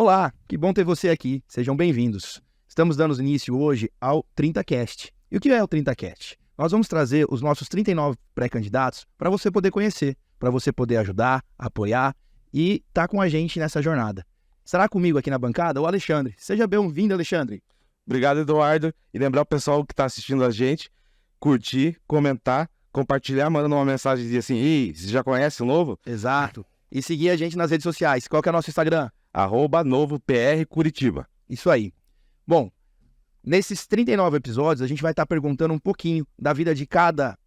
Olá, que bom ter você aqui. Sejam bem-vindos. Estamos dando início hoje ao 30Cast. E o que é o 30Cast? Nós vamos trazer os nossos 39 pré-candidatos para você poder conhecer, para você poder ajudar, apoiar e estar com a gente nessa jornada. Estará comigo aqui na bancada o Alexandre. Seja bem-vindo, Alexandre. Obrigado, Eduardo. E lembrar o pessoal que está assistindo a gente, curtir, comentar, compartilhar, mandando uma mensagem assim, você já conhece o Novo? Exato. E seguir a gente nas redes sociais. Qual que é o nosso Instagram? @NovoPRCuritiba. Isso aí. Bom, nesses 39 episódios, a gente vai estar perguntando um pouquinho da vida de cada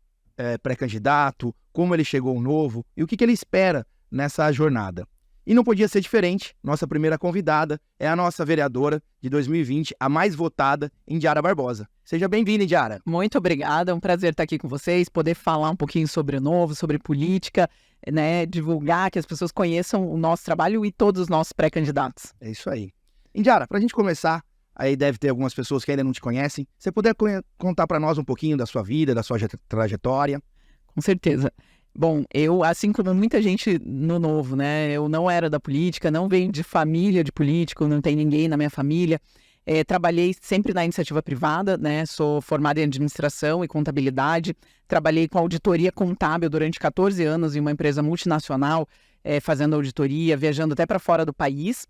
pré-candidato, como ele chegou ao Novo e o que ele espera nessa jornada. E não podia ser diferente, nossa primeira convidada é a nossa vereadora de 2020, a mais votada, Indiara Barbosa. Seja bem-vinda, Indiara. Muito obrigada, é um prazer estar aqui com vocês, poder falar um pouquinho sobre o Novo, sobre política, né, divulgar, que as pessoas conheçam o nosso trabalho e todos os nossos pré-candidatos. É isso aí. Indiara, para a gente começar, aí deve ter algumas pessoas que ainda não te conhecem, você puder contar para nós um pouquinho da sua vida, da sua trajetória? Com certeza. Bom, eu, assim como muita gente no Novo, né, eu não era da política, não venho de família de político, não tem ninguém na minha família. Trabalhei sempre na iniciativa privada, né, sou formada em administração e contabilidade, trabalhei com auditoria contábil durante 14 anos em uma empresa multinacional, fazendo auditoria, viajando até para fora do país.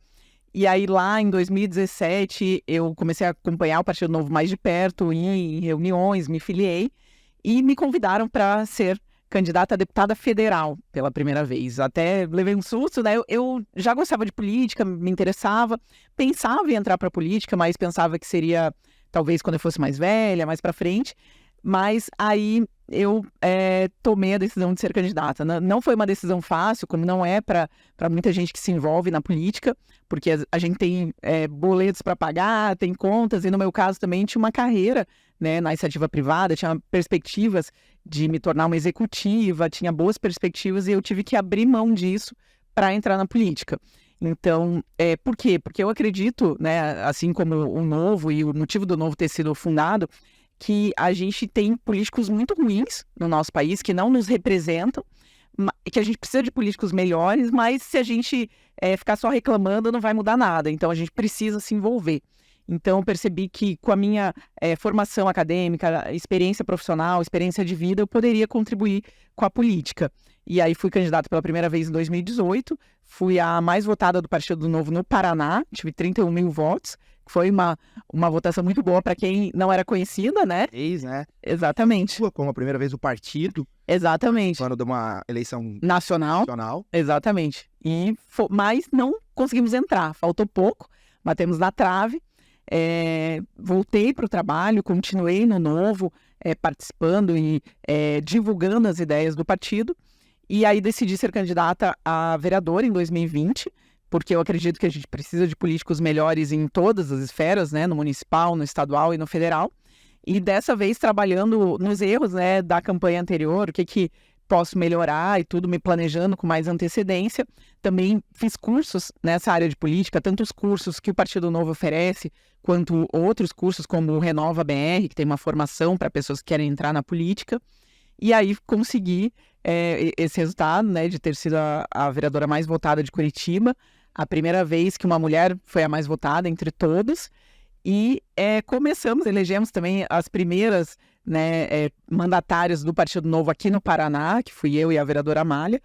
E aí lá em 2017 eu comecei a acompanhar o Partido Novo mais de perto, ia em reuniões, me filiei e me convidaram para ser candidata a deputada federal pela primeira vez. Até levei um susto, né? Eu já gostava de política, me interessava, pensava em entrar para a política, mas pensava que seria talvez quando eu fosse mais velha, mais para frente. Mas aí eu tomei a decisão de ser candidata. Não foi uma decisão fácil, como não é para muita gente que se envolve na política, porque a gente tem boletos para pagar, tem contas, e no meu caso também tinha uma carreira, né, na iniciativa privada, tinha perspectivas de me tornar uma executiva, tinha boas perspectivas e eu tive que abrir mão disso para entrar na política. Então, por quê? Porque eu acredito, né, assim como o Novo e o motivo do Novo ter sido fundado, que a gente tem políticos muito ruins no nosso país, que não nos representam, que a gente precisa de políticos melhores, mas se a gente ficar só reclamando, não vai mudar nada. Então, a gente precisa se envolver. Então, eu percebi que com a minha formação acadêmica, experiência profissional, experiência de vida, eu poderia contribuir com a política. E aí fui candidata pela primeira vez em 2018, fui a mais votada do Partido Novo no Paraná, tive 31 mil votos, foi uma votação muito boa para quem não era conhecida, né? Né? Exatamente. Como a primeira vez o partido. Exatamente. Quando de uma eleição nacional. Exatamente. Mas não conseguimos entrar, faltou pouco, batemos na trave. Voltei para o trabalho, continuei no Novo, participando e divulgando as ideias do partido. E aí decidi ser candidata a vereadora em 2020, porque eu acredito que a gente precisa de políticos melhores em todas as esferas, né, no municipal, no estadual e no federal. E dessa vez trabalhando nos erros, né, da campanha anterior, o que posso melhorar e tudo, me planejando com mais antecedência. Também fiz cursos nessa área de política, tanto os cursos que o Partido Novo oferece, quanto outros cursos como o Renova BR, que tem uma formação para pessoas que querem entrar na política. E aí consegui esse resultado, né, de ter sido a vereadora mais votada de Curitiba, a primeira vez que uma mulher foi a mais votada entre todos. E elegemos também as primeiras, né, mandatárias do Partido Novo aqui no Paraná, que fui eu e a vereadora Amália,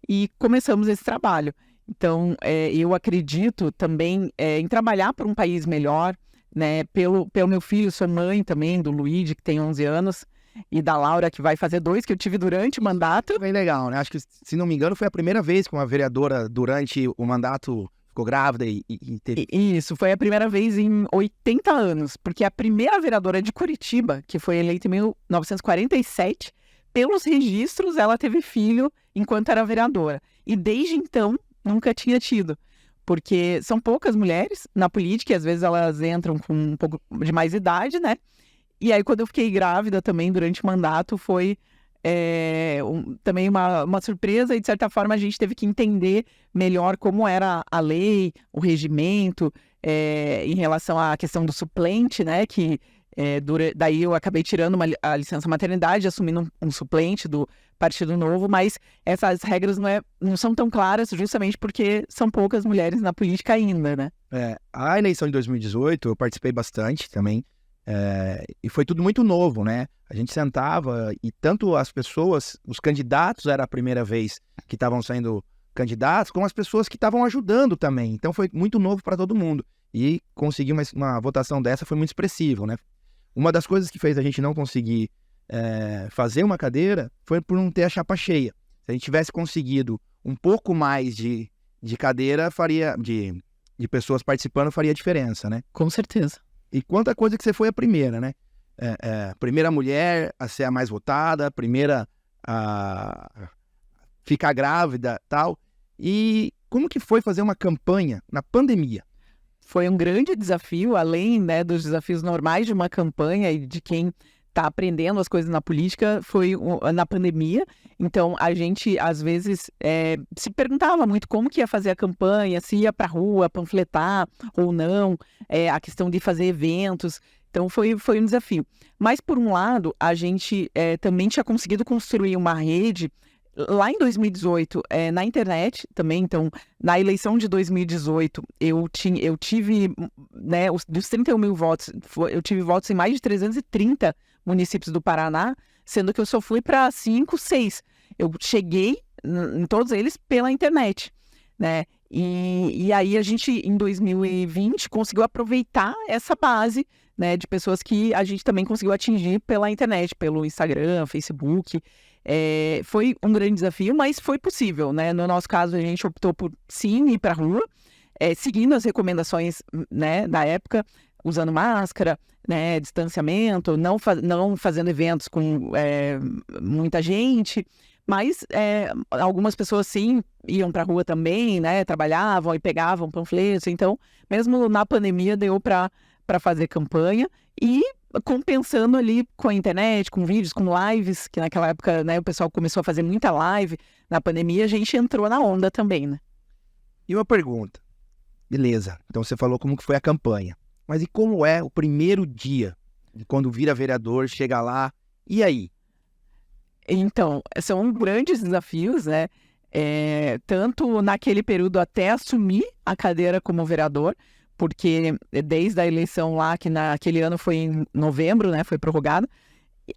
e começamos esse trabalho. Então, eu acredito também em trabalhar por um país melhor, né, pelo meu filho, sou mãe também do Luigi, que tem 11 anos, e da Laura, que vai fazer 2, que eu tive durante o mandato. Bem legal, né? Acho que, se não me engano, foi a primeira vez que uma vereadora, durante o mandato, ficou grávida e teve... Isso, foi a primeira vez em 80 anos, porque a primeira vereadora de Curitiba, que foi eleita em 1947, pelos registros, ela teve filho enquanto era vereadora. E desde então, nunca tinha tido. Porque são poucas mulheres na política, e às vezes elas entram com um pouco de mais idade, né? E aí, quando eu fiquei grávida também, durante o mandato, foi também uma surpresa. E, de certa forma, a gente teve que entender melhor como era a lei, o regimento, em relação à questão do suplente, né? Que Daí eu acabei tirando a licença maternidade, assumindo um suplente do Partido Novo, mas essas regras não são tão claras justamente porque são poucas mulheres na política ainda, né? A eleição de 2018 eu participei bastante também, e foi tudo muito novo, né? A gente sentava e tanto as pessoas, os candidatos era a primeira vez que estavam sendo candidatos, como as pessoas que estavam ajudando também. Então foi muito novo para todo mundo. E conseguir uma votação dessa foi muito expressivo, né? Uma das coisas que fez a gente não conseguir fazer uma cadeira foi por não ter a chapa cheia. Se a gente tivesse conseguido um pouco mais de cadeira, de pessoas participando, faria diferença, né? Com certeza. E quanta coisa que você foi a primeira, né? Primeira mulher a ser a mais votada, a primeira a ficar grávida, tal. E como que foi fazer uma campanha na pandemia? Foi um grande desafio, além, né, dos desafios normais de uma campanha e de quem está aprendendo as coisas na política, foi na pandemia. Então, a gente, às vezes, se perguntava muito como que ia fazer a campanha, se ia para a rua panfletar ou não, a questão de fazer eventos. Então, foi um desafio. Mas, por um lado, a gente também tinha conseguido construir uma rede lá em 2018, na internet também. Então, na eleição de 2018, eu tive, né, dos 31 mil votos, eu tive votos em mais de 330 municípios do Paraná, sendo que eu só fui para 5, 6. Eu cheguei em todos eles pela internet, né? E aí a gente, em 2020, conseguiu aproveitar essa base, né, de pessoas que a gente também conseguiu atingir pela internet, pelo Instagram, Facebook. Foi um grande desafio, mas foi possível, né? No nosso caso, a gente optou por sim ir para a rua, seguindo as recomendações, né, da época, usando máscara, né, distanciamento, não fazendo eventos com muita gente, mas algumas pessoas sim iam para a rua também, né, trabalhavam e pegavam panfletos. Então, mesmo na pandemia, deu para fazer campanha e compensando ali com a internet, com vídeos, com lives, que naquela época, né, o pessoal começou a fazer muita live. Na pandemia, a gente entrou na onda também, né? E uma pergunta. Beleza, então você falou como que foi a campanha. Mas e como é o primeiro dia, quando vira vereador, chega lá, e aí? Então, são grandes desafios, né? Tanto naquele período até assumir a cadeira como vereador, porque desde a eleição lá, que naquele ano foi em novembro, né, foi prorrogado,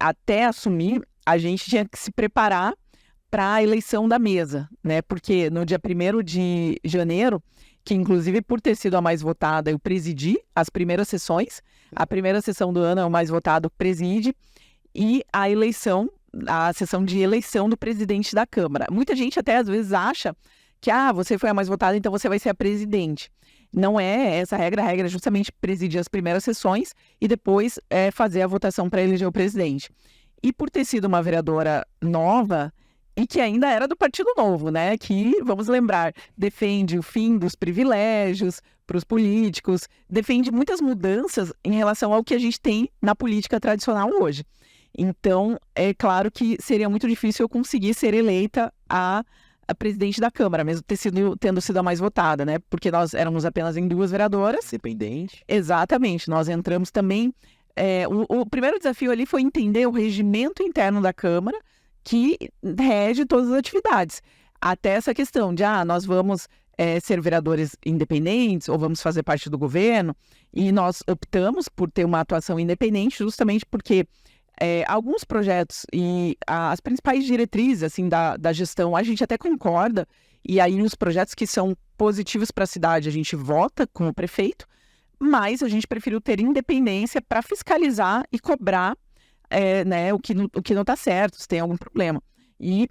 até assumir, a gente tinha que se preparar para a eleição da mesa, né? Porque no dia 1º de janeiro, que inclusive por ter sido a mais votada, eu presidi as primeiras sessões, a primeira sessão do ano é o mais votado preside, e a sessão de eleição do presidente da Câmara. Muita gente até às vezes acha que você foi a mais votada, então você vai ser a presidente. Não é essa a regra é justamente presidir as primeiras sessões e depois fazer a votação para eleger o presidente. E por ter sido uma vereadora nova, e que ainda era do Partido Novo, né? Que, vamos lembrar, defende o fim dos privilégios para os políticos, defende muitas mudanças em relação ao que a gente tem na política tradicional hoje. Então, é claro que seria muito difícil eu conseguir ser eleita a presidente da Câmara, mesmo tendo sido a mais votada, né? Porque nós éramos apenas em 2 vereadoras. Independente. Exatamente. Nós entramos também... o primeiro desafio ali foi entender o regimento interno da Câmara, que rege todas as atividades. Até essa questão de, nós vamos ser vereadores independentes ou vamos fazer parte do governo, e nós optamos por ter uma atuação independente justamente porque alguns projetos e as principais diretrizes assim, da gestão, a gente até concorda, e aí os projetos que são positivos para a cidade, a gente vota com o prefeito, mas a gente preferiu ter independência para fiscalizar e cobrar né, o que não está certo, se tem algum problema. E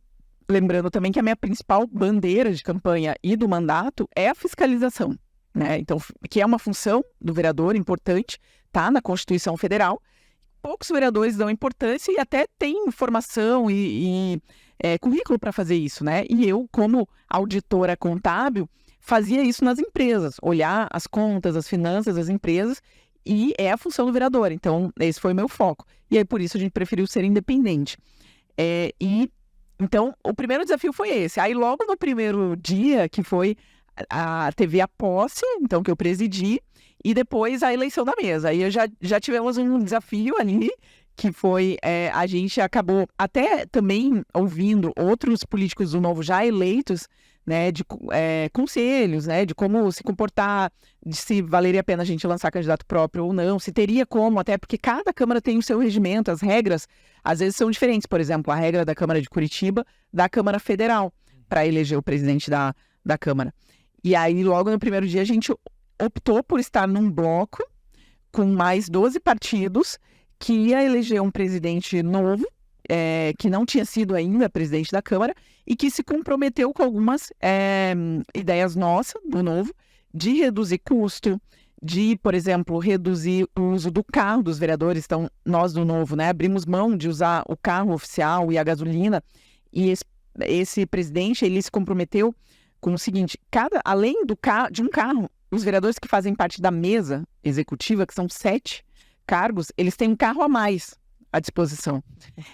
lembrando também que a minha principal bandeira de campanha e do mandato é a fiscalização, né? Então, que é uma função do vereador importante, tá na Constituição Federal. Poucos vereadores dão importância e até têm formação e currículo para fazer isso, né? E eu, como auditora contábil, fazia isso nas empresas, olhar as contas, as finanças das empresas, e é a função do vereador. Então, esse foi o meu foco. E aí, por isso, a gente preferiu ser independente. Então, o primeiro desafio foi esse. Aí, logo no primeiro dia, que foi teve a posse, então, que eu presidi, e depois a eleição da mesa. Aí já tivemos um desafio ali, que foi, a gente acabou até também ouvindo outros políticos do Novo já eleitos, né, de conselhos, né, de como se comportar, de se valeria a pena a gente lançar candidato próprio ou não, se teria como, até porque cada Câmara tem o seu regimento, as regras às vezes são diferentes. Por exemplo, a regra da Câmara de Curitiba, da Câmara Federal, para eleger o presidente da Câmara. E aí, logo no primeiro dia, a gente optou por estar num bloco com mais 12 partidos que ia eleger um presidente novo, que não tinha sido ainda presidente da Câmara, e que se comprometeu com algumas ideias nossas, do Novo, de reduzir custo, de, por exemplo, reduzir o uso do carro dos vereadores. Então, nós do Novo, né, abrimos mão de usar o carro oficial e a gasolina, e esse presidente, ele se comprometeu com o seguinte: além de um carro, os vereadores que fazem parte da mesa executiva, que são 7 cargos, eles têm um carro a mais à disposição.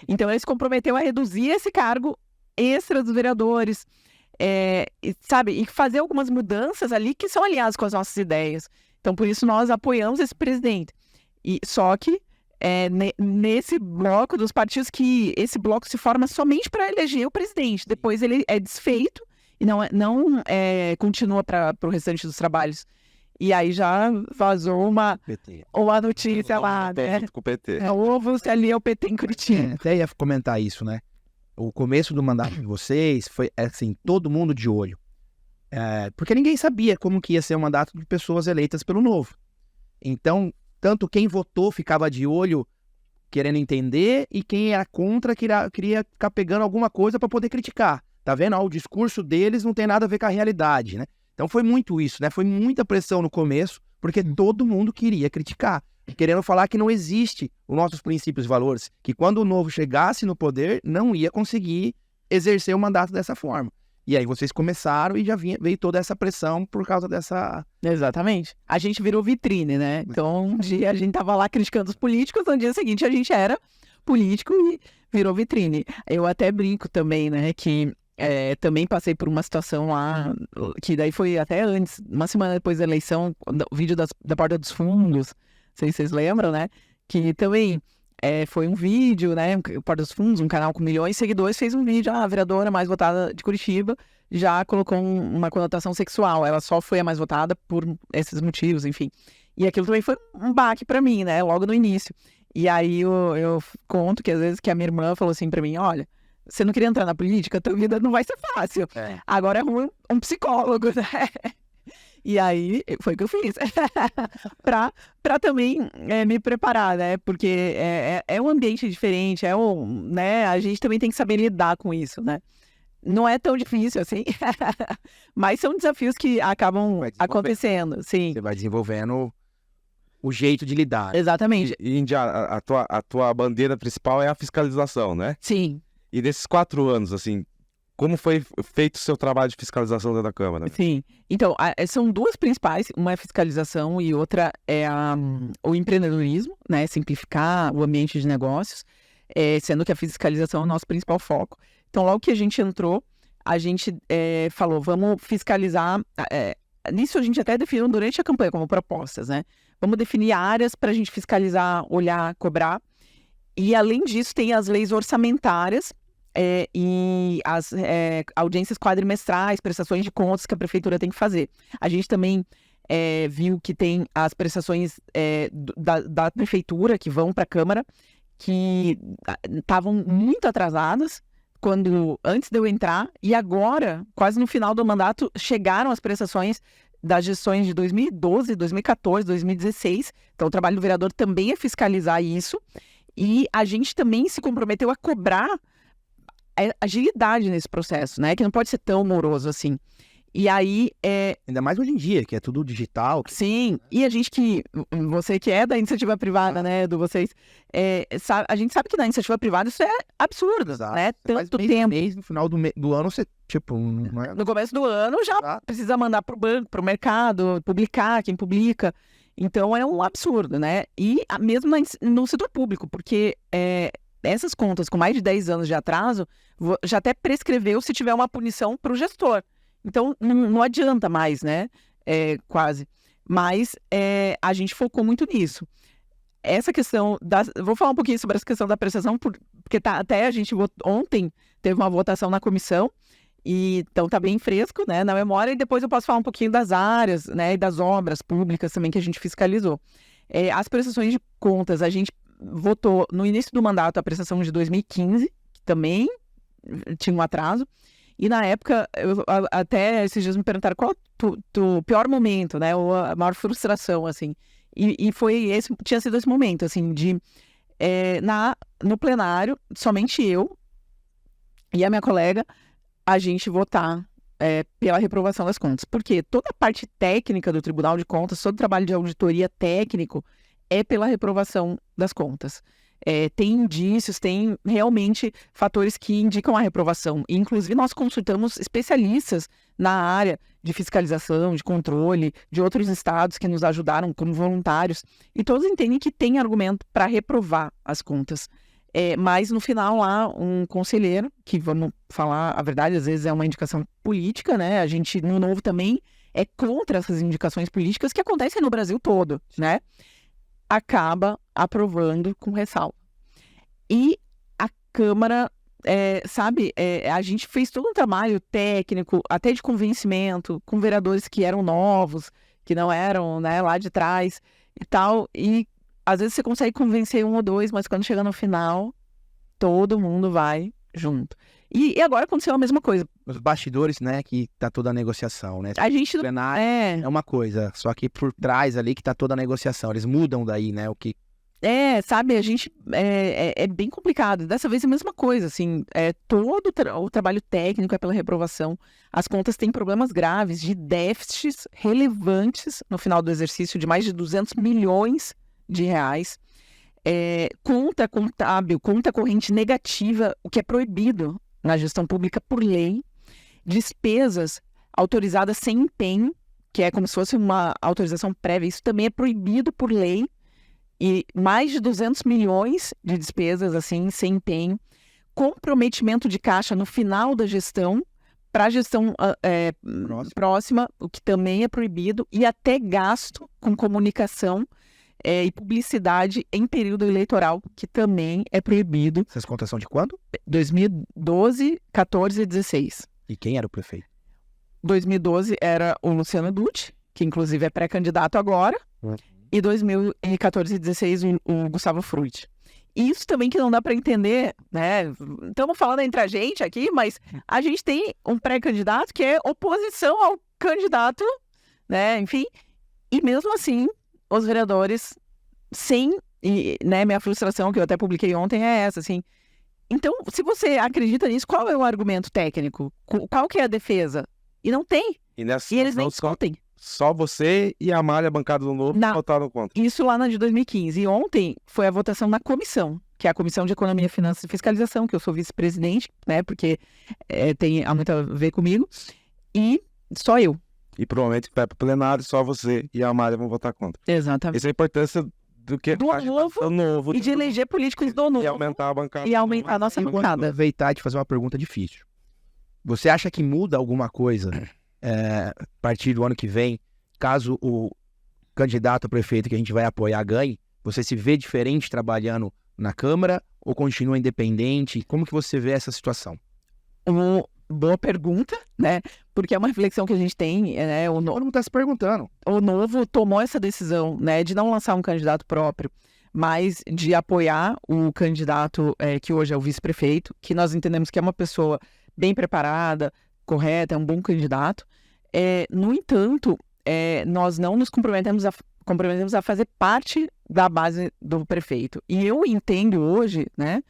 Então, ele se comprometeu a reduzir esse cargo extra dos vereadores, e fazer algumas mudanças ali que são alinhadas com as nossas ideias. Então, por isso, nós apoiamos esse presidente. Só que, nesse bloco dos partidos, que esse bloco se forma somente para eleger o presidente. Depois ele é desfeito e não continua para o restante dos trabalhos. E aí já vazou uma notícia lá, né? Com o PT. Ovo-se ali é o PT em Curitiba. Até ia comentar isso, né? O começo do mandato de vocês foi, assim, todo mundo de olho. Porque ninguém sabia como que ia ser o mandato de pessoas eleitas pelo Novo. Então, tanto quem votou ficava de olho, querendo entender, e quem era contra queria ficar pegando alguma coisa para poder criticar. Tá vendo? O discurso deles não tem nada a ver com a realidade, né? Então foi muito isso, né? Foi muita pressão no começo, porque todo mundo queria criticar, querendo falar que não existe os nossos princípios e valores, que quando o Novo chegasse no poder, não ia conseguir exercer o mandato dessa forma. E aí vocês começaram e já veio toda essa pressão por causa dessa... Exatamente. A gente virou vitrine, né? Então, um dia a gente tava lá criticando os políticos, no dia seguinte a gente era político e virou vitrine. Eu até brinco também, né, que também passei por uma situação lá, que daí foi até antes, uma semana depois da eleição, o vídeo da Porta dos Fundos, não sei se vocês lembram, né? Que também foi um vídeo, né? Porta dos Fundos, um canal com milhões de seguidores, fez um vídeo, a vereadora mais votada de Curitiba já colocou uma conotação sexual. Ela só foi a mais votada por esses motivos, enfim. E aquilo também foi um baque pra mim, né? Logo no início. E aí eu conto que às vezes que a minha irmã falou assim pra mim: olha, você não queria entrar na política? Tua vida não vai ser fácil. Agora é um psicólogo, né? E aí, foi o que eu fiz. pra também me preparar, né? Porque é um ambiente diferente, né? A gente também tem que saber lidar com isso, né? Não é tão difícil assim, mas são desafios que acabam acontecendo, sim. Você vai desenvolvendo o jeito de lidar. Exatamente. E Índia, a tua bandeira principal é a fiscalização, né? Sim. E nesses 4 anos, assim, como foi feito o seu trabalho de fiscalização dentro da Câmara? Sim. Então, são duas principais. Uma é a fiscalização e outra é o empreendedorismo, né? Simplificar o ambiente de negócios, sendo que a fiscalização é o nosso principal foco. Então, logo que a gente entrou, a gente falou, vamos fiscalizar... nisso a gente até definiu durante a campanha como propostas, né? Vamos definir áreas para a gente fiscalizar, olhar, cobrar. E, além disso, tem as leis orçamentárias, e as audiências quadrimestrais, prestações de contas que a prefeitura tem que fazer. A gente também viu que tem as prestações da prefeitura que vão para a Câmara, que estavam muito atrasadas antes de eu entrar, e agora, quase no final do mandato, chegaram as prestações das gestões de 2012, 2014, 2016. Então, o trabalho do vereador também é fiscalizar isso, e a gente também se comprometeu a cobrar agilidade nesse processo, né? Que não pode ser tão moroso assim. E aí... Ainda mais hoje em dia, que é tudo digital. Sim, e você que é da iniciativa privada, né, a gente sabe que na iniciativa privada isso é absurdo, né? Tanto tempo. No final do ano, você, não é... No começo do ano já precisa mandar pro banco, pro mercado, publicar, quem publica. Então é um absurdo, né? E mesmo no setor público, porque essas contas com mais de 10 anos de atraso, já até prescreveu se tiver uma punição para o gestor. Então, não adianta mais, né? Quase. Mas a gente focou muito nisso. Essa questão vou falar um pouquinho sobre essa questão da prestação, porque até a gente ontem teve uma votação na comissão, então tá bem fresco, né, na memória, e depois eu posso falar um pouquinho das áreas, né, e das obras públicas também que a gente fiscalizou. As prestações de contas, a gente votou no início do mandato a prestação de 2015, que também tinha um atraso, e na época, até esses dias me perguntaram qual o pior momento, né, ou a maior frustração, assim. E tinha sido esse momento, assim, de no plenário, somente eu e a minha colega, a gente votar pela reprovação das contas. Porque toda a parte técnica do Tribunal de Contas, todo o trabalho de auditoria técnico é pela reprovação das contas. Tem indícios, tem realmente fatores que indicam a reprovação. Inclusive, nós consultamos especialistas na área de fiscalização, de controle, de outros estados que nos ajudaram como voluntários, e todos entendem que tem argumento para reprovar as contas. Mas, no final, lá, um conselheiro, que vamos falar a verdade, às vezes é uma indicação política, né? A gente, no Novo, também é contra essas indicações políticas que acontecem no Brasil todo, né? Acaba aprovando com ressalva. E a Câmara, a gente fez todo um trabalho técnico, até de convencimento, com vereadores que eram novos, que não eram, né, lá de trás e tal, e às vezes você consegue convencer um ou dois, mas quando chega no final, todo mundo vai junto. E agora aconteceu a mesma coisa. Os bastidores, né, que tá toda a negociação, né? A gente... O plenário é uma coisa, só que por trás ali que tá toda a negociação. Eles mudam daí, né, o que... sabe, a gente... É bem complicado. Dessa vez é a mesma coisa, assim. Todo o trabalho técnico é pela reprovação. As contas têm problemas graves de déficits relevantes no final do exercício de mais de 200 milhões de reais. Conta contábil, conta corrente negativa, o que é proibido na gestão pública por lei. Despesas autorizadas sem empenho, que é como se fosse uma autorização prévia. Isso também é proibido por lei. E mais de 200 milhões de despesas, assim, sem empenho. Comprometimento de caixa no final da gestão, para a gestão próxima, o que também é proibido. E até gasto com comunicação e publicidade em período eleitoral, que também é proibido. Essas contas são de quando? 2012, 14 e 16. E quem era o prefeito? 2012 era o Luciano Dutti, que inclusive é pré-candidato agora. E 2014 e 2016 o Gustavo Frutti. Isso também que não dá para entender, né? Estamos falando entre a gente aqui, mas a gente tem um pré-candidato que é oposição ao candidato, né? Enfim, e mesmo assim, os vereadores, né? Minha frustração, que eu até publiquei ontem, é essa, assim. Então, se você acredita nisso, qual é o argumento técnico? Qual que é a defesa? E não tem. E eles nem discutem. Só você e a Amália, bancada do Novo, votaram contra. Isso lá na de 2015. E ontem foi a votação na comissão, que é a Comissão de Economia, Finanças e Fiscalização, que eu sou vice-presidente, né? Porque tem muito a ver comigo. E só eu. E provavelmente vai para o plenário, só você e a Amália vão votar contra. Exatamente. Essa é a importância do Novo. E de eleger políticos do Novo. E aumentar a bancada. E aumentar a nossa bancada. Aproveitar e te fazer uma pergunta difícil. Você acha que muda alguma coisa a partir do ano que vem, caso o candidato a prefeito que a gente vai apoiar ganhe? Você se vê diferente trabalhando na Câmara ou continua independente? Como que você vê essa situação? Boa pergunta, né? Porque é uma reflexão que a gente tem, né? Todo mundo está se perguntando. O Novo tomou essa decisão, né? De não lançar um candidato próprio, mas de apoiar o candidato que hoje é o vice-prefeito, que nós entendemos que é uma pessoa bem preparada, correta, é um bom candidato. No entanto, nós não nos comprometemos a fazer parte da base do prefeito. E eu entendo hoje, né,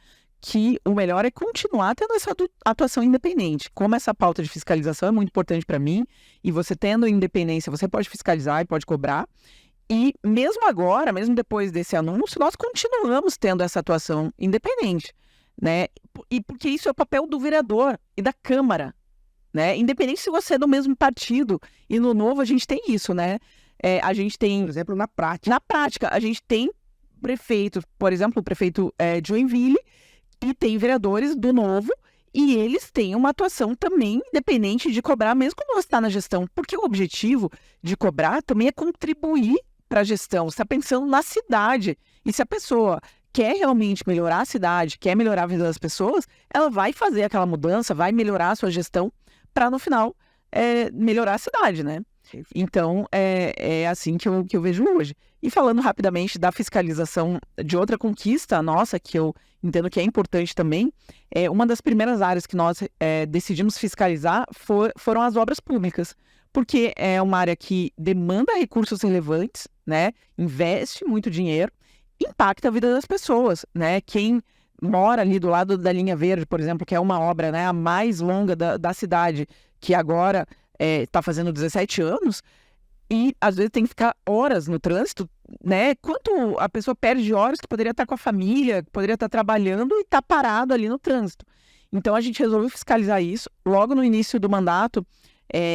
que o melhor é continuar tendo essa atuação independente. Como essa pauta de fiscalização é muito importante para mim, e você tendo independência, você pode fiscalizar e pode cobrar. E mesmo agora, mesmo depois desse anúncio, nós continuamos tendo essa atuação independente, né? E porque isso é o papel do vereador e da Câmara, né? Independente se você é do mesmo partido. E no Novo a gente tem isso, né? A gente tem... Por exemplo, na prática. Na prática, a gente tem prefeito, por exemplo, o prefeito de Joinville, e tem vereadores do Novo, E eles têm uma atuação também independente de cobrar, mesmo quando você está na gestão. Porque o objetivo de cobrar também é contribuir para a gestão. Você está pensando na cidade. E se a pessoa quer realmente melhorar a cidade, quer melhorar a vida das pessoas, ela vai fazer aquela mudança, vai melhorar a sua gestão para, no final, melhorar a cidade, né? Então, é assim que eu vejo hoje. E falando rapidamente da fiscalização de outra conquista nossa, que eu entendo que é importante também, uma das primeiras áreas que nós decidimos fiscalizar foram as obras públicas, porque é uma área que demanda recursos relevantes, né? Investe muito dinheiro, impacta a vida das pessoas, né? Quem mora ali do lado da linha verde, por exemplo, que é uma obra, né, a mais longa da cidade, que agora está fazendo 17 anos, e às vezes tem que ficar horas no trânsito, né? Quanto a pessoa perde horas que poderia estar com a família, que poderia estar trabalhando e está parado ali no trânsito. Então a gente resolveu fiscalizar isso logo no início do mandato,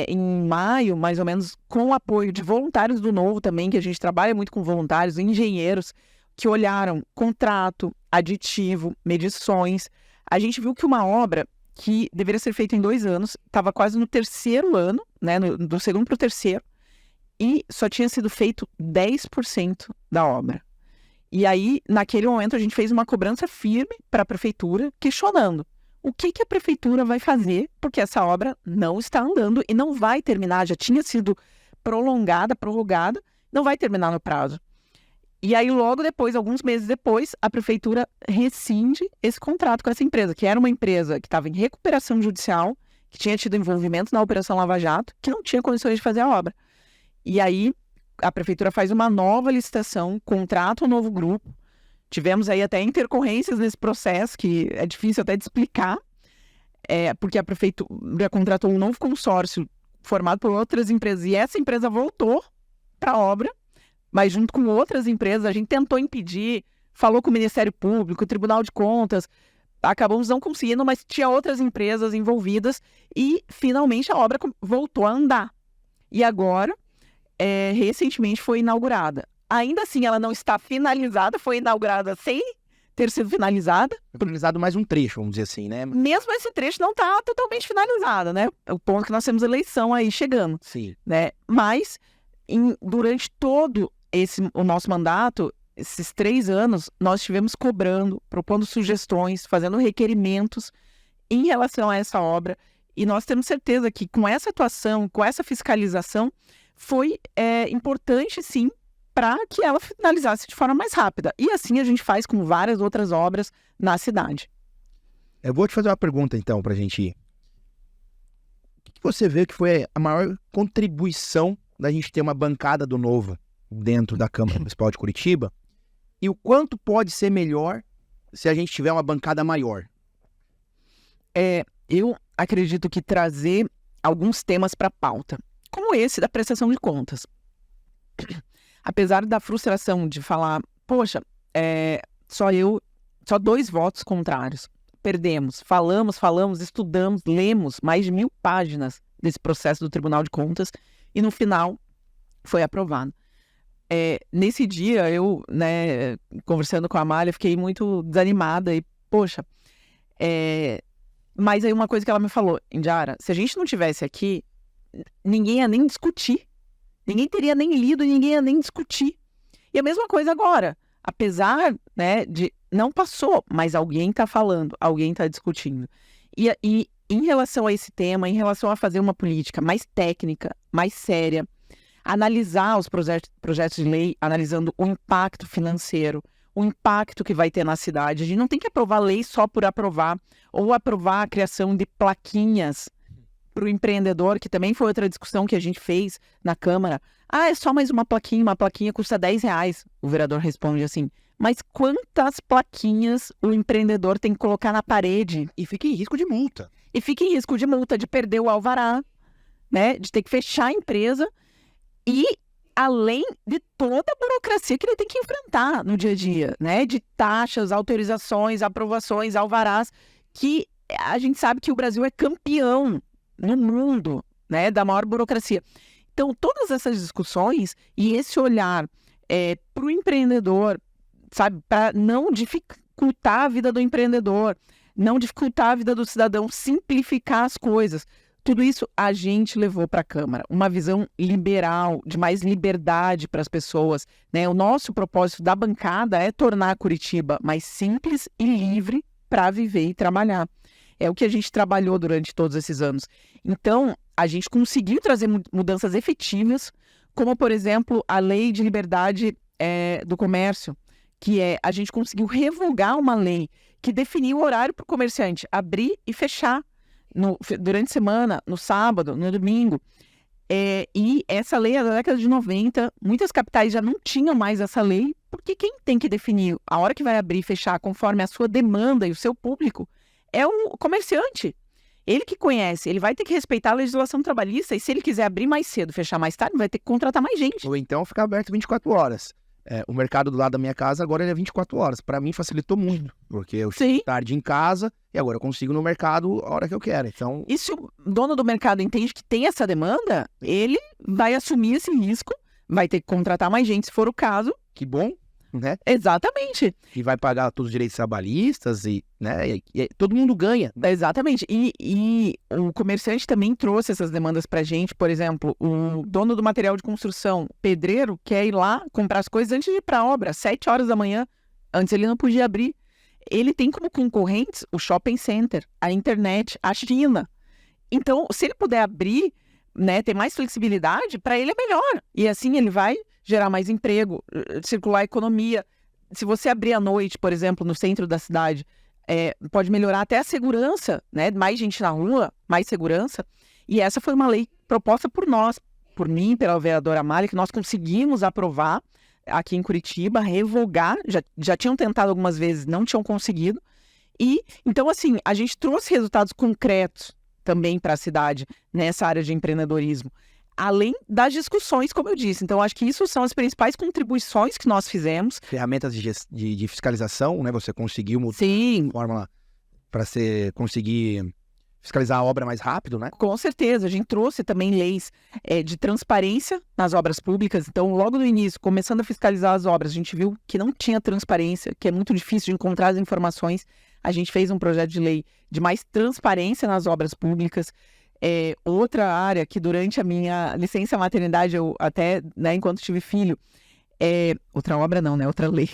em maio, mais ou menos, com o apoio de voluntários do Novo também, que a gente trabalha muito com voluntários, engenheiros, que olharam contrato, aditivo, medições. A gente viu que uma obra que deveria ser feita em 2 anos, estava quase no 3º ano, né, do segundo para o 3º, e só tinha sido feito 10% da obra. E aí, naquele momento, a gente fez uma cobrança firme para a prefeitura, questionando o que a prefeitura vai fazer, porque essa obra não está andando e não vai terminar, já tinha sido prorrogada, não vai terminar no prazo. E aí, logo depois, alguns meses depois, a prefeitura rescinde esse contrato com essa empresa, que era uma empresa que estava em recuperação judicial, que tinha tido envolvimento na Operação Lava Jato, que não tinha condições de fazer a obra. E aí, a prefeitura faz uma nova licitação, contrata um novo grupo. Tivemos aí até intercorrências nesse processo, que é difícil até de explicar, porque a prefeitura contratou um novo consórcio formado por outras empresas, e essa empresa voltou para a obra, mas junto com outras empresas, a gente tentou impedir, falou com o Ministério Público, o Tribunal de Contas, acabamos não conseguindo, mas tinha outras empresas envolvidas e, finalmente, a obra voltou a andar. E agora, recentemente, foi inaugurada. Ainda assim, ela não está finalizada, foi inaugurada sem ter sido finalizada. Foi finalizado mais um trecho, vamos dizer assim, né? Mesmo esse trecho não está totalmente finalizado, né? É o ponto que nós temos eleição aí chegando. Sim. Né? Mas, durante todo o nosso mandato, esses 3 anos, nós estivemos cobrando, propondo sugestões, fazendo requerimentos em relação a essa obra. E nós temos certeza que com essa atuação, com essa fiscalização, foi importante, sim, para que ela finalizasse de forma mais rápida. E assim a gente faz com várias outras obras na cidade. Eu vou te fazer uma pergunta, então, para a gente ir. O que você vê que foi a maior contribuição da gente ter uma bancada do Novo dentro da Câmara Municipal de Curitiba? E o quanto pode ser melhor se a gente tiver uma bancada maior? Eu acredito que trazer alguns temas para a pauta, como esse da prestação de contas. Apesar da frustração de falar, poxa, só 2 votos contrários. Perdemos, falamos, estudamos, lemos mais de 1000 páginas desse processo do Tribunal de Contas e no final foi aprovado. Nesse dia, eu, né, conversando com a Amália, fiquei muito desanimada e, poxa, mas aí uma coisa que ela me falou, Indiara, se a gente não tivesse aqui, ninguém ia nem discutir. Ninguém teria nem lido, ninguém ia nem discutir. E a mesma coisa agora. Apesar, né, de não passou, mas alguém está falando, alguém está discutindo. E em relação a esse tema, em relação a fazer uma política mais técnica, mais séria, analisar os projetos de lei, analisando o impacto financeiro, o impacto que vai ter na cidade. A gente não tem que aprovar lei só por aprovar, ou aprovar a criação de plaquinhas para o empreendedor, que também foi outra discussão que a gente fez na Câmara. É só mais uma plaquinha custa R$10. O vereador responde assim, mas quantas plaquinhas o empreendedor tem que colocar na parede? E fica em risco de multa. E fica em risco de multa, de perder o alvará, né? De ter que fechar a empresa e além de toda a burocracia que ele tem que enfrentar no dia a dia, né? De taxas, autorizações, aprovações, alvarás, que a gente sabe que o Brasil é campeão no mundo, né, da maior burocracia. Então, todas essas discussões e esse olhar para o empreendedor, sabe, para não dificultar a vida do empreendedor, não dificultar a vida do cidadão, simplificar as coisas. Tudo isso a gente levou para a Câmara, uma visão liberal, de mais liberdade para as pessoas, né? O nosso propósito da bancada é tornar Curitiba mais simples e livre para viver e trabalhar. É o que a gente trabalhou durante todos esses anos. Então, a gente conseguiu trazer mudanças efetivas, como, por exemplo, a Lei de Liberdade do Comércio, que a gente conseguiu revogar uma lei que definia o horário para o comerciante abrir e fechar durante a semana, no sábado, no domingo. E essa lei é da década de 90, muitas capitais já não tinham mais essa lei, porque quem tem que definir a hora que vai abrir e fechar conforme a sua demanda e o seu público é o comerciante. Ele que conhece, ele vai ter que respeitar a legislação trabalhista e se ele quiser abrir mais cedo, fechar mais tarde, vai ter que contratar mais gente. Ou então ficar aberto 24 horas. O mercado do lado da minha casa agora ele é 24 horas. Para mim facilitou muito, porque eu chego tarde em casa e agora eu consigo no mercado a hora que eu quero. Então... E se o dono do mercado entende que tem essa demanda, ele vai assumir esse risco, vai ter que contratar mais gente se for o caso. Que bom, né? Exatamente. E vai pagar todos os direitos trabalhistas né? E todo mundo ganha. Exatamente. E o comerciante também trouxe essas demandas pra gente. Por exemplo, o dono do material de construção, pedreiro, quer ir lá comprar as coisas antes de ir pra obra, 7 horas da manhã. Antes ele não podia abrir. Ele tem como concorrentes o shopping center, a internet, a China. Então, se ele puder abrir, né, ter mais flexibilidade, para ele é melhor. E assim ele vai gerar mais emprego, circular a economia. Se você abrir à noite, por exemplo, no centro da cidade, pode melhorar até a segurança, né? Mais gente na rua, mais segurança. E essa foi uma lei proposta por nós, por mim, pela vereadora Amália, que nós conseguimos aprovar aqui em Curitiba, revogar. Já tinham tentado algumas vezes, não tinham conseguido. E, então, assim, a gente trouxe resultados concretos também para a cidade nessa área de empreendedorismo. Além das discussões, como eu disse. Então, acho que isso são as principais contribuições que nós fizemos. Ferramentas de fiscalização, né? Você conseguiu mudar Sim. a fórmula para você conseguir fiscalizar a obra mais rápido, né? Com certeza. A gente trouxe também leis de transparência nas obras públicas. Então, logo no início, começando a fiscalizar as obras, a gente viu que não tinha transparência, que é muito difícil de encontrar as informações. A gente fez um projeto de lei de mais transparência nas obras públicas. Outra área que durante a minha licença maternidade, eu até, né, enquanto tive filho, outra obra não, né, outra lei,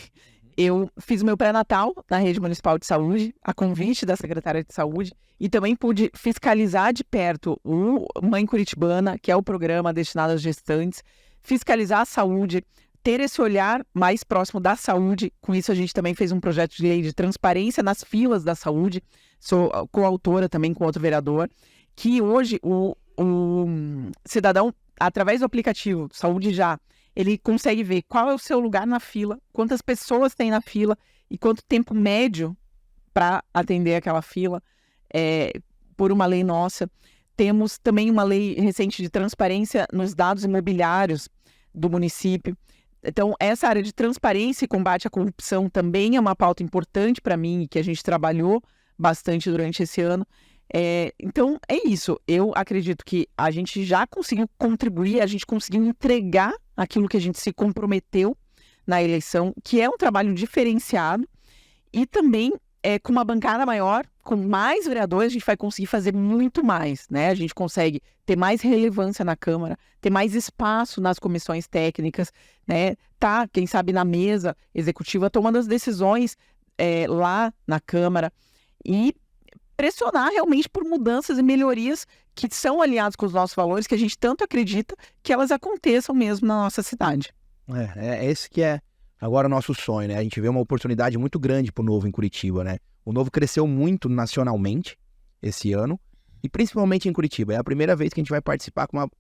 eu fiz o meu pré-natal na Rede Municipal de Saúde, a convite da Secretaria de Saúde, e também pude fiscalizar de perto o Mãe Curitibana, que é o programa destinado às gestantes, fiscalizar a saúde, ter esse olhar mais próximo da saúde. Com isso, a gente também fez um projeto de lei de transparência nas filas da saúde, sou coautora também com outro vereador, que hoje o cidadão, através do aplicativo Saúde Já, ele consegue ver qual é o seu lugar na fila, quantas pessoas tem na fila e quanto tempo médio para atender aquela fila, por uma lei nossa. Temos também uma lei recente de transparência nos dados imobiliários do município. Então, essa área de transparência e combate à corrupção também é uma pauta importante para mim e que a gente trabalhou bastante durante esse ano. Então, é isso. Eu acredito que a gente já conseguiu contribuir, a gente conseguiu entregar aquilo que a gente se comprometeu na eleição, que é um trabalho diferenciado, e também com uma bancada maior, com mais vereadores, a gente vai conseguir fazer muito mais, né? A gente consegue ter mais relevância na Câmara, ter mais espaço nas comissões técnicas, né? Tá, quem sabe, na mesa executiva, tomando as decisões lá na Câmara, e pressionar realmente por mudanças e melhorias que são alinhadas com os nossos valores, que a gente tanto acredita que elas aconteçam mesmo na nossa cidade. Esse que é agora o nosso sonho, né? A gente vê uma oportunidade muito grande pro Novo em Curitiba, né? O Novo cresceu muito nacionalmente esse ano, e principalmente em Curitiba. É a primeira vez que a gente vai participar com uma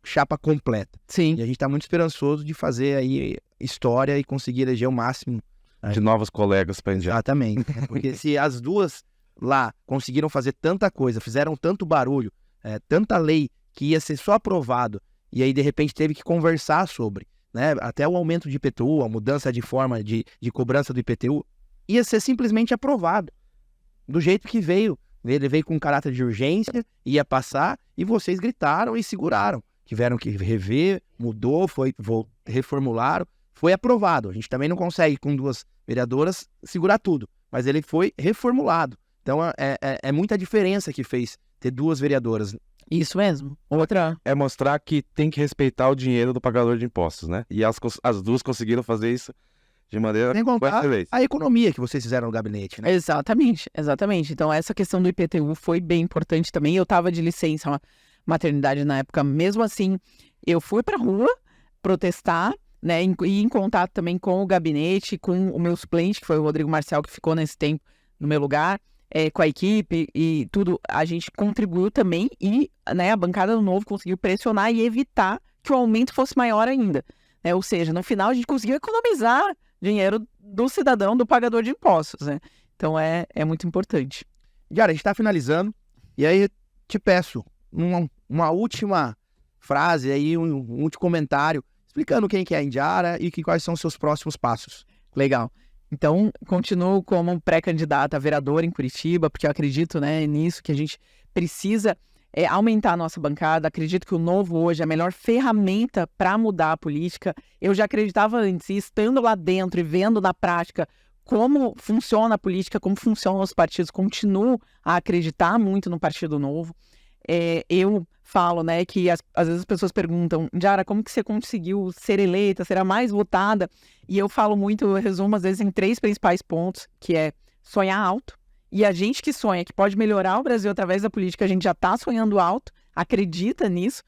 chapa completa. Sim. E a gente tá muito esperançoso de fazer aí história e conseguir eleger o máximo de novos colegas para indicar. Exatamente. Porque se as duas lá conseguiram fazer tanta coisa, fizeram tanto barulho, tanta lei que ia ser só aprovado, e aí de repente teve que conversar sobre, né? Até o aumento de IPTU, a mudança de forma de cobrança do IPTU, ia ser simplesmente aprovado, do jeito que veio. Ele veio com caráter de urgência, ia passar, e vocês gritaram e seguraram. Tiveram que rever, mudou, reformularam, foi aprovado. A gente também não consegue, com duas vereadoras, segurar tudo, mas ele foi reformulado. Então, é muita diferença que fez ter 2 vereadoras. Isso mesmo. Outra. É mostrar que tem que respeitar o dinheiro do pagador de impostos, né? E as duas conseguiram fazer isso de maneira Sem contar excelente. a economia que vocês fizeram no gabinete, né? Exatamente, exatamente. Então, essa questão do IPTU foi bem importante também. Eu estava de licença maternidade na época. Mesmo assim, eu fui para a rua protestar, né? E em contato também com o gabinete, com o meu suplente, que foi o Rodrigo Marcial, que ficou nesse tempo no meu lugar, com a equipe e tudo. A gente contribuiu também e, né, a bancada do Novo conseguiu pressionar e evitar que o aumento fosse maior ainda, né? Ou seja, no final a gente conseguiu economizar dinheiro do cidadão, do pagador de impostos, né? Então é muito importante. Yara, a gente está finalizando, e aí te peço uma última frase aí, um último comentário, explicando quem que é a Indiara e quais são os seus próximos passos. Legal. Então, continuo como pré-candidata a vereadora em Curitiba, porque eu acredito, né, nisso, que a gente precisa aumentar a nossa bancada. Acredito que o Novo hoje é a melhor ferramenta para mudar a política. Eu já acreditava antes, e estando lá dentro e vendo na prática como funciona a política, como funcionam os partidos, continuo a acreditar muito no Partido Novo. Eu falo, né, que às vezes as pessoas perguntam, Indiara, como que você conseguiu ser eleita, ser a mais votada? E eu falo muito, eu resumo às vezes em 3 principais pontos, que é sonhar alto. E a gente que sonha, que pode melhorar o Brasil através da política, a gente já está sonhando alto, acredita nisso,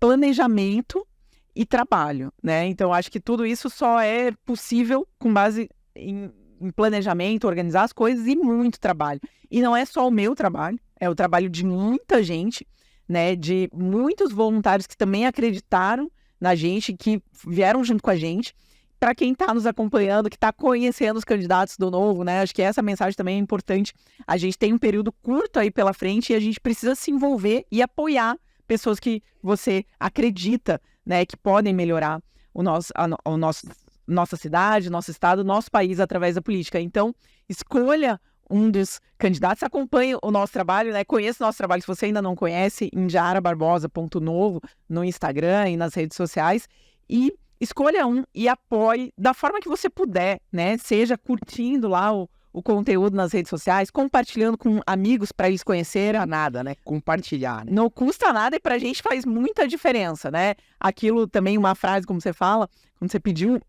planejamento e trabalho, né? Então, acho que tudo isso só é possível com base em planejamento, organizar as coisas e muito trabalho. E não é só o meu trabalho, é o trabalho de muita gente, né? De muitos voluntários que também acreditaram na gente, que vieram junto com a gente. Para quem está nos acompanhando, que está conhecendo os candidatos do Novo, né? Acho que essa mensagem também é importante. A gente tem um período curto aí pela frente e a gente precisa se envolver e apoiar pessoas que você acredita, né? Que podem melhorar nossa cidade, nosso estado, nosso país através da política. Então, escolha um dos candidatos, acompanhe o nosso trabalho, né? Conheça o nosso trabalho, se você ainda não conhece, indiarabarbosa.novo no Instagram e nas redes sociais. E escolha um e apoie da forma que você puder, né? Seja curtindo lá o conteúdo nas redes sociais, compartilhando com amigos para eles conhecerem. Não custa nada, né? Compartilhar, né? Não custa nada e pra gente faz muita diferença, né? Aquilo também, uma frase, como você fala, quando você pediu,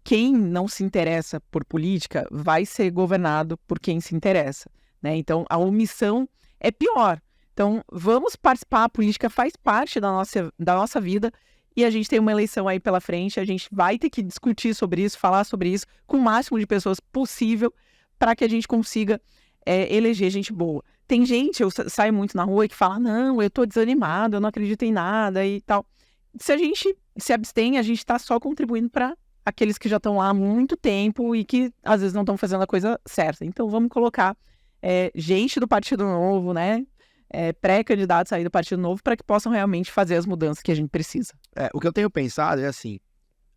quem não se interessa por política vai ser governado por quem se interessa, né? Então, a omissão é pior. Então, vamos participar, a política faz parte da nossa vida. E a gente tem uma eleição aí pela frente, a gente vai ter que discutir sobre isso, falar sobre isso com o máximo de pessoas possível para que a gente consiga eleger gente boa. Tem gente, eu saio muito na rua, que fala, não, eu tô desanimado, eu não acredito em nada e tal. Se a gente se abstém, a gente está só contribuindo para aqueles que já estão lá há muito tempo e que às vezes não estão fazendo a coisa certa. Então vamos colocar gente do Partido Novo, né? Pré-candidatos aí do Partido Novo para que possam realmente fazer as mudanças que a gente precisa. O que eu tenho pensado é assim,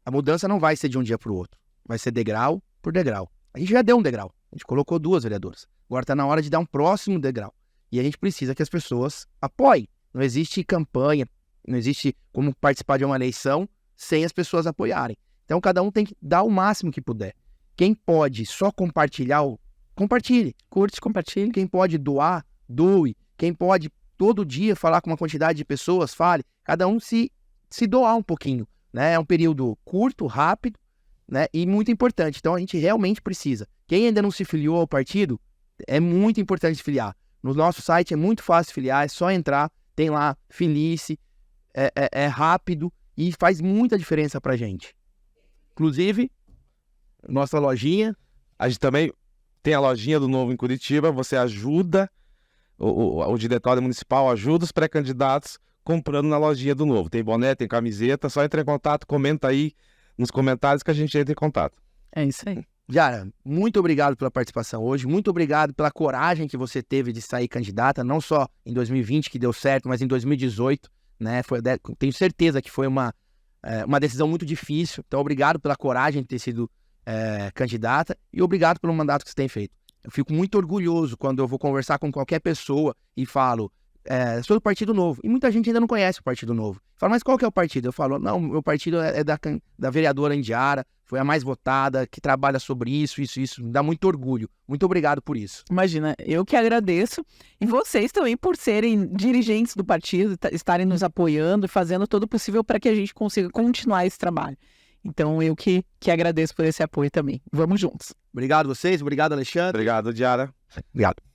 a mudança não vai ser de um dia para o outro, vai ser degrau por degrau. A gente já deu um degrau, a gente colocou 2 vereadoras, agora está na hora de dar um próximo degrau. E a gente precisa que as pessoas apoiem. Não existe campanha, não existe como participar de uma eleição sem as pessoas apoiarem. Então cada um tem que dar o máximo que puder. Quem pode só compartilhar, compartilhe. Curte, compartilhe. Quem pode doar, doe. Quem pode todo dia falar com uma quantidade de pessoas, fale. Cada um se doar um pouquinho, né? É um período curto, rápido, né? E muito importante. Então a gente realmente precisa. Quem ainda não se filiou ao partido, é muito importante filiar. No nosso site é muito fácil filiar, é só entrar, tem lá, filie-se, é rápido e faz muita diferença pra gente. Inclusive, nossa lojinha. A gente também tem a lojinha do Novo em Curitiba, você ajuda, o diretório municipal ajuda os pré-candidatos comprando na lojinha do Novo. Tem boné, tem camiseta, só entra em contato, comenta aí nos comentários que a gente entra em contato. É isso aí. Yara, muito obrigado pela participação hoje, muito obrigado pela coragem que você teve de sair candidata, não só em 2020 que deu certo, mas em 2018, né? Tenho certeza que foi uma decisão muito difícil, então obrigado pela coragem de ter sido candidata e obrigado pelo mandato que você tem feito. Eu fico muito orgulhoso quando eu vou conversar com qualquer pessoa e falo, sou do Partido Novo. E muita gente ainda não conhece o Partido Novo. Fala, mas qual que é o partido? Eu falo, não, meu partido é da vereadora Indiara, foi a mais votada, que trabalha sobre isso. Me dá muito orgulho. Muito obrigado por isso. Imagina, eu que agradeço. E vocês também por serem dirigentes do partido, estarem nos apoiando e fazendo todo o possível para que a gente consiga continuar esse trabalho. Então, eu que agradeço por esse apoio também. Vamos juntos. Obrigado vocês, obrigado Alexandre. Obrigado, Diara. Obrigado.